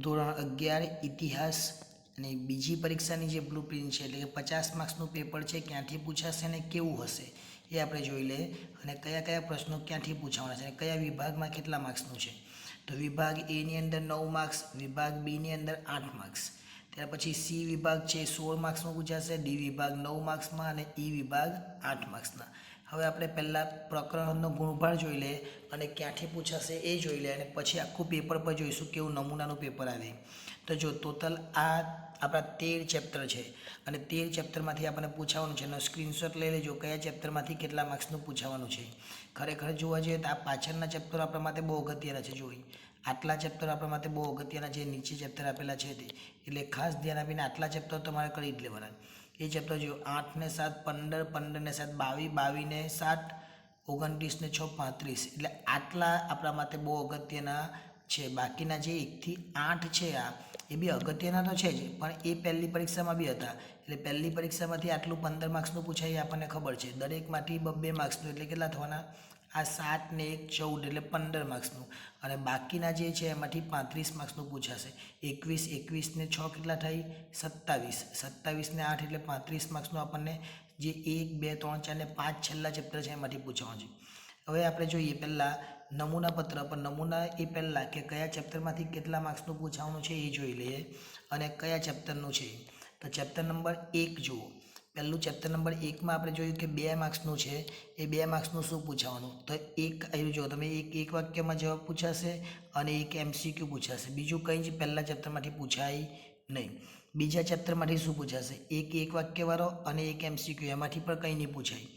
ધોરણ 11 ઇતિહાસ અને બીજી પરીક્ષાની જે બ્લુપ્રિન્ટ છે એટલે કે 50 માર્ક્સનું પેપર છે ક્યાંથી પૂછાશે અને કેવું હશે એ આપણે જોઈ લઈએ અને કયા કયા પ્રશ્નો ક્યાંથી પૂછાવાના છે અને કયા વિભાગમાં કેટલા માર્ક્સનું છે. તો વિભાગ એ ની અંદર 9 માર્ક્સ, વિભાગ બી ની અંદર 8 માર્ક્સ, ત્યાર પછી સી વિભાગ છે 16 માર્ક્સમાં પૂછાશે, ડી વિભાગ 9 માર્ક્સમાં અને ઈ વિભાગ 8 માર્ક્સના. હવે આપણે પહેલાં પ્રકરણનો ગુણભાર જોઈ લઈએ અને ક્યાંથી પૂછાશે એ જોઈ લઈએ અને પછી આખું પેપર પર જોઈશું કેવું નમૂનાનું પેપર આવે. તો જો ટોટલ આ આપણા 13 ચેપ્ટર છે અને 13 ચેપ્ટરમાંથી આપણને પૂછાવાનું છે એનો સ્ક્રીનશોટ લઈ લેજો કયા ચેપ્ટરમાંથી કેટલા માર્ક્સનું પૂછાવાનું છે. ખરેખર જોવા જઈએ તો આ પાછળના ચેપ્ટરો આપણા માટે બહુ અગત્યના છે. જોઈ આટલા ચેપ્ટર આપણા માટે બહુ અગત્યના છે, નીચે ચેપ્ટર આપેલા છે તે એટલે ખાસ ધ્યાન આપીને આટલા ચેપ્ટર તમારે કરી જ લેવાના. એ ચેપ્ટર જો 8 ને 7 15, 15 ને 7 22, 22 ને 7 29 ને 6 35 એટલે આટલા આપણા માટે બહુ અગત્યના છે. બાકીના જે 1 થી 8 છે આ એ બી અગત્યના તો છે જ, પણ એ પહેલી પરીક્ષામાં બી હતા એટલે પહેલી પરીક્ષામાંથી આટલું 15 માર્ક્સનું પૂછાય આપણને ખબર છે. દરેકમાંથી 2 માર્ક્સનું એટલે કેટલા થવાના? આ 7 ને 1 14 એટલે 15 માર્ક્સનું અને બાકીના જે છે એમાંથી 35 માર્ક્સનું પૂછાશે. 21, 21 ને 6 કેટલા થઈ? 27, 27 ને 8 એટલે 35 માર્ક્સનું આપણને જે 1 2 3 4 ને 5 છેલ્લા ચેપ્ટર છે એમાંથી પૂછવાનું છે. હવે આપણે જોઈએ પહેલાં નમૂના પત્ર પર. નમૂના એ પહેલાં કે કયા ચેપ્ટરમાંથી કેટલા માર્ક્સનું પૂછવાનું છે એ જોઈ લઈએ અને કયા ચેપ્ટરનું છે. તો ચેપ્ટર નંબર 1 જુઓ. પહેલું ચેપ્ટર નંબર 1માં આપણે જોયું કે 2 માર્ક્સનું છે. એ 2 માર્ક્સનું શું પૂછવાનું? તો એક આવ્યું જો તમે એક વાક્યમાં જવાબ પૂછાશે અને એક MCQ પૂછાશે. બીજું કંઈ જ પહેલા ચેપ્ટરમાંથી પૂછાય નહીં. બીજા ચેપ્ટરમાંથી શું પૂછાશે? એક વાક્યવાળો અને એક MCQ, એમાંથી પણ કંઈ નહીં પૂછાય.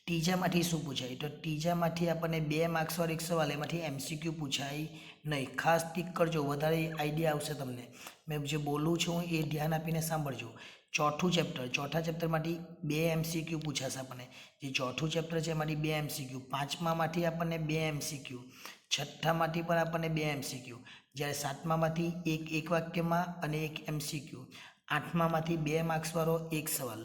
ત્રીજામાંથી શું પૂછાય? તો ત્રીજામાંથી આપણને 2 માર્ક્સવાળો એક સવાલ, એમાંથી MCQ પૂછાય નહીં. ખાસ ટીક કરજો, વધારે આઈડિયા આવશે તમને. મેં જે બોલું છું એ ધ્યાન આપીને સાંભળજો. ચોથું ચેપ્ટર, ચોથા ચેપ્ટરમાંથી 2 MCQ પૂછાશે આપણને. જે ચોથું ચેપ્ટર છે એમાંથી 2 MCQ. પાંચમામાંથી આપણને 2 MCQ, છઠ્ઠામાંથી પણ આપણને 2 MCQ, જ્યારે સાતમામાંથી એક વાક્યમાં અને એક MCQ, આઠમામાંથી 2 માર્ક્સવાળો એક સવાલ.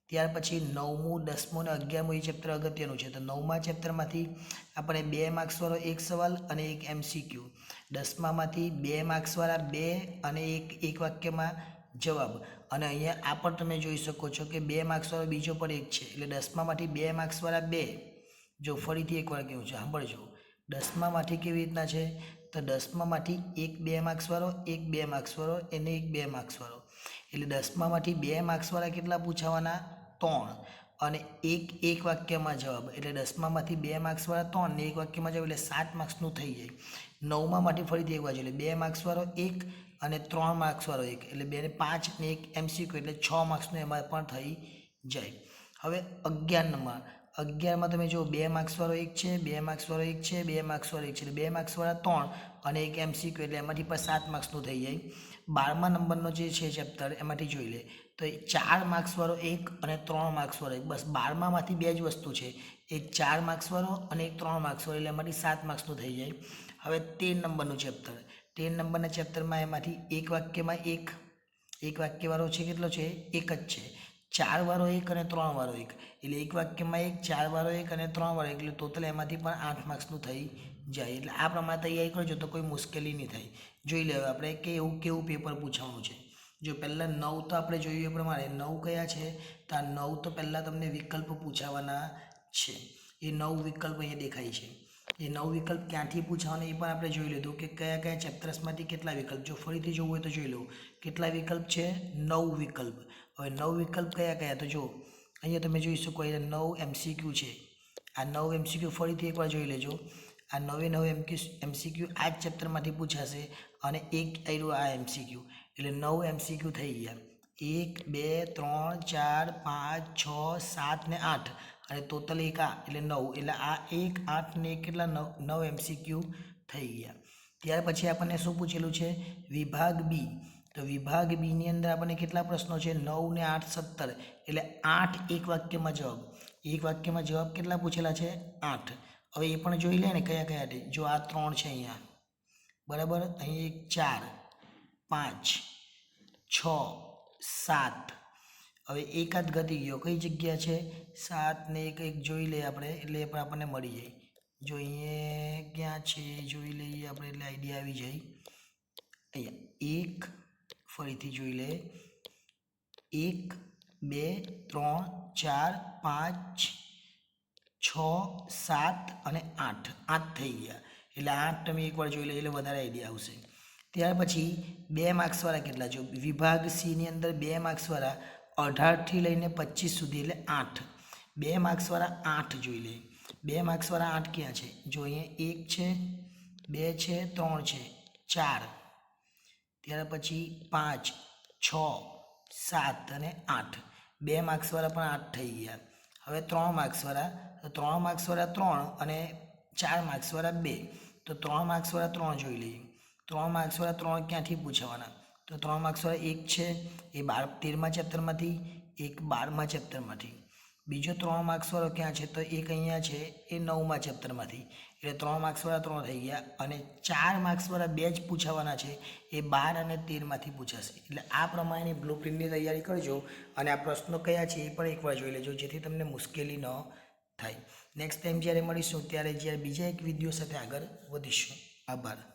ત્યાર પછી 9મું, 10મું અને 11મું એ ચેપ્ટર અગત્યનું છે. તો 9મા ચેપ્ટરમાંથી આપણે 2 માર્ક્સવાળો એક સવાલ અને એક MCQ, 10મામાંથી 2 માર્ક્સવાળા 2 અને એક વાક્યમાં જવાબ. અને અહીંયા આ પણ તમે જોઈ શકો છો કે 2 માર્ક્સવાળો બીજો પણ એક છે એટલે 10મામાંથી 2 માર્ક્સવાળા 2. જો ફરીથી એકવાર કેવું છે સાંભળજો. 10મામાંથી કેવી રીતના છે? તો 10મામાંથી એક 2 માર્ક્સવાળો, એક 2 માર્ક્સવાળો અને એક 2 માર્ક્સવાળો. એટલે 10મામાંથી 2 માર્ક્સવાળા કેટલા પૂછાવાના? 3 અને એક વાક્યમાં જવાબ. એટલે 10મામાંથી 2 માર્ક્સવાળા 3 ને એક વાક્યમાં જવાબ એટલે 7 માર્ક્સનું થઈ જાય. 9મામાંથી ફરીથી એક બાજુ એટલે 2 માર્ક્સવાળો એક અને 3 માર્ક્સવાળો એક એટલે 2 ને 5 ને એક MCQ એટલે 6 માર્ક્સનું એમાં પણ થઈ જાય. હવે 11 નંબર, 11માં તમે જો 2 માર્ક્સવાળો એક છે, 2 માર્ક્સવાળો એક છે, 2 માર્ક્સવાળો એક છે એટલે 2 માર્ક્સવાળા 3 અને એક MCQ એટલે એમાંથી પણ 7 માર્ક્સનું થઈ જાય. 12મા નંબરનો જે છે ચેપ્ટર એમાંથી જોઈ લે તો 4 માર્ક્સવાળો એક અને 3 માર્ક્સવાળો એક. બસ 12મામાંથી 2 જ વસ્તુ છે, એક 4 માર્ક્સવાળો અને એક 3 માર્ક્સવાળો એટલે એમાંથી 7 માર્ક્સનું થઈ જાય. હવે 13 નંબરનું ચેપ્ટર, 13 નંબરના ચેપ્ટરમાં એમાંથી એક વાક્યમાં એક વાક્યવાળો છે કેટલો છે? એક જ છે. 4 વાળો એક અને 3 વાળો એક એટલે એક વાક્યમાં એક, 4 વાળો એક અને 3 વાળો એક એટલે ટોટલ એમાંથી પણ 8 માર્ક્સનું થઈ જાય. એટલે આ પ્રમાણે તૈયારી કરજો તો કોઈ મુશ્કેલી નહીં થાય. જોઈ લેવા આપણે કે એવું કેવું પેપર પૂછવાનું છે. જો પહેલાં 9 તો આપણે જોયું એ પ્રમાણે 9 કયા છે? તો આ 9 તો પહેલાં તમને વિકલ્પ પૂછાવાના છે. એ 9 વિકલ્પ અહીંયા દેખાય છે. એ 9 વિકલ્પ ક્યાંથી પૂછાવાના એ પણ આપણે જોઈ લીધું કે કયા કયા ચેપ્ટર્સમાંથી કેટલા વિકલ્પ. જો ફરીથી જોવું હોય તો જોઈ લો કેટલા વિકલ્પ છે? 9 વિકલ્પ. હવે 9 વિકલ્પ કયા કયા? તો જો અહીંયા તમે જોઈ શકો અહીંયા 9 MCQ છે. આ 9 MCQ ફરીથી એકવાર જોઈ લેજો. આ 9 MCQ આ જ ચેપ્ટરમાંથી પૂછાશે અને એક આવ્યું આ MCQ એટલે 9 MCQ થઈ ગયા. 1 2 3 4 5 6 7 ને 8 અને ટોટલ એક આ એટલે 9 એટલે આ 1 8 ને 1 કેટલા? 9 MCQ થઈ ગયા. ત્યાર પછી આપણને શું પૂછેલું છે? વિભાગ બી. તો વિભાગ બી ની અંદર આપણને કેટલા પ્રશ્નો છે? 9 ને 8 17 એટલે 8 એક વાક્યમાં જવાબ. એક વાક્યમાં જવાબ કેટલા પૂછેલા છે? 8. હવે એ પણ જોઈ લે ને કયા કયા છે. જો આ 3 છે અહીંયા બરાબર, અહીં એક 4 5 6 7. હવે એકાદ ઘટી ગયો, કઈ જગ્યા છે? 7 ને એક જોઈ લઈએ આપણે એટલે એ પણ આપણને મળી જાય. જો અહીંયા ક્યાં છે જોઈ લઈએ આપણે એટલે આઈડિયા આવી જાય. અહીંયા એક, ફરીથી જોઈ લે, 1 2 3 4 5 6 7 અને 8 8 થઈ ગયા. એટલે 8 તમે એકવાર જોઈ લે એટલે વધારે આઈડિયા આવશે. ત્યાર પછી 2 માર્ક્સવાળા કેટલા જો વિભાગ સીની અંદર 2 માર્ક્સવાળા 18થી લઈને 25 સુધી એટલે 8. 2 માર્ક્સવાળા 8 જોઈ લે. 2 માર્ક્સવાળા 8 ક્યાં છે? જો અહીંયા 1 છે, 2 છે, 3 છે, 4. ત્યાર પછી 5 6 7 અને 8. 2 માર્ક્સવાળા પણ 8 થઈ ગયા. હવે 3 માર્ક્સવાળા, તો 3 માર્ક્સવાળા 3 અને 4 માર્ક્સવાળા 2. તો 3 માર્ક્સવાળા 3 જોઈ લઈએ. 3 માર્ક્સવાળા 3 ક્યાંથી પૂછવાના? તો 3 માર્ક્સવાળા એક છે એ 13મા ચેપ્ટરમાંથી, એક 12મા ચેપ્ટરમાંથી. બીજો 3 માર્ક્સવાળો ક્યાં છે? તો એક અહીંયા છે એ 9મા ચેપ્ટરમાંથી. એટલે 3 માર્ક્સવાળા 3 થઈ ગયા અને 4 માર્ક્સવાળા 2 જ પૂછાવાના છે એ 12 અને 13માંથી પૂછાશે. એટલે આ પ્રમાણેની બ્લુપ્રિન્ટની તૈયારી કરજો અને આ પ્રશ્નો કયા છે એ પણ એકવાર જોઈ લેજો જેથી તમને મુશ્કેલી ન થાય. નેક્સ્ટ ટાઈમ જ્યારે મળીશું ત્યારે બીજા એક વિડીયો સાથે આગળ વધીશું. આભાર.